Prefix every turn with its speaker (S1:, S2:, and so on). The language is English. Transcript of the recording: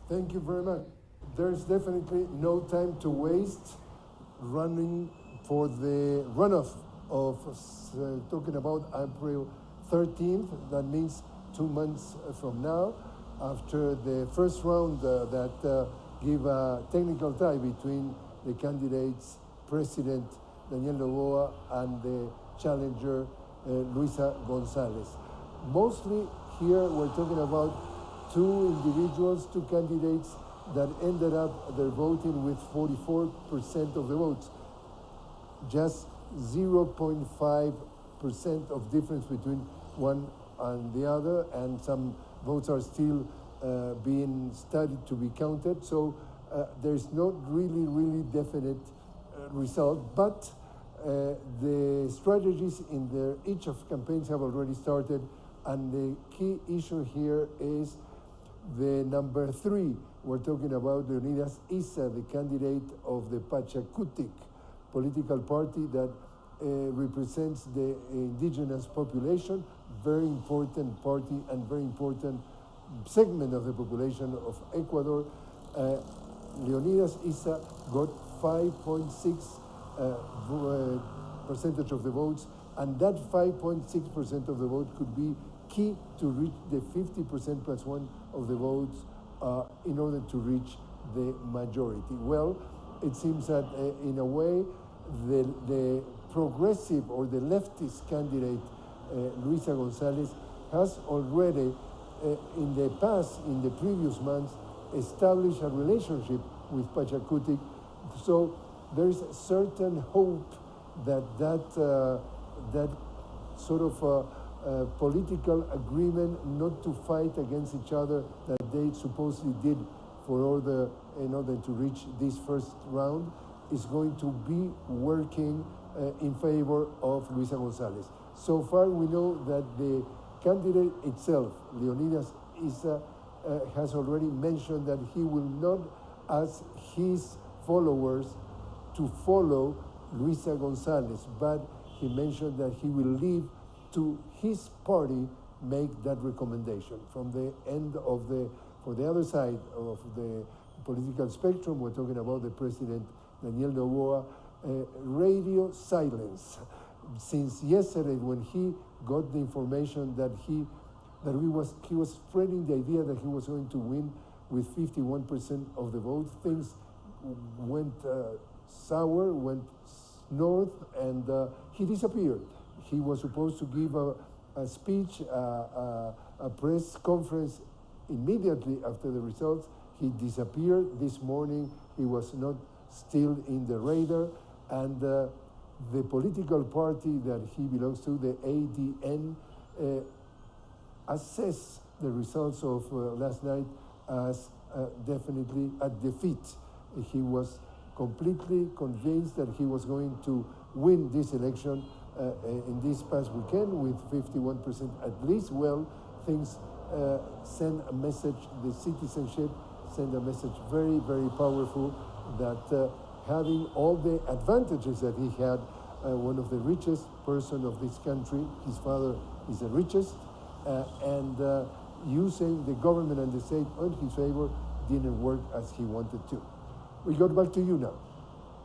S1: Thank you very much. There's definitely no time to waste running for the runoff of, talking about April 13th. That means 2 months from now, after the first round that give a technical tie between the candidates, President Daniel Noboa and the challenger Luisa Gonzalez. Mostly here we're talking about two individuals, two candidates that ended up their voting with 44% of the votes. Just 0.5% of difference between one and the other, and some votes are still being studied to be counted. So there's not really definite result, but the strategies in each of campaigns have already started, and the key issue here is the number 3. We're talking about Leonidas Issa, the candidate of the Pachakutik political party that represents the indigenous population, very important party and very important segment of the population of Ecuador. Leonidas Issa got 5.6 percentage of the votes, and that 5.6% of the vote could be key to reach the 50% plus 1 of the votes in order to reach the majority. Well, it seems that in a way, the progressive or the leftist candidate, Luisa Gonzalez, has already in the past, in the previous months, established a relationship with Pachakutik. So there's a certain hope that that sort of political agreement not to fight against each other that they supposedly did in order to reach this first round is going to be working in favor of Luisa Gonzalez. So far, we know that the candidate itself, Leonidas Issa, has already mentioned that he will not ask his followers to follow Luisa Gonzalez, but he mentioned that he will leave to his party make that recommendation. From the end of for the other side of the political spectrum, we're talking about the President Daniel Noboa, radio silence. Since yesterday, when he got the information that he was spreading the idea that he was going to win with 51% of the vote, things went sour, went north, and he disappeared. He was supposed to give a speech, a press conference immediately after the results. He disappeared. This morning, he was not still in the radar, and the political party that he belongs to, the ADN, assessed the results of last night as definitely a defeat. He was completely convinced that he was going to win this election in this past weekend with 51% at least. Well, things send a message, the citizenship send a message very powerful that having all the advantages that he had, one of the richest person of this country, his father is the richest, and using the government and the state in his favor didn't work as he wanted to. We go back to you now.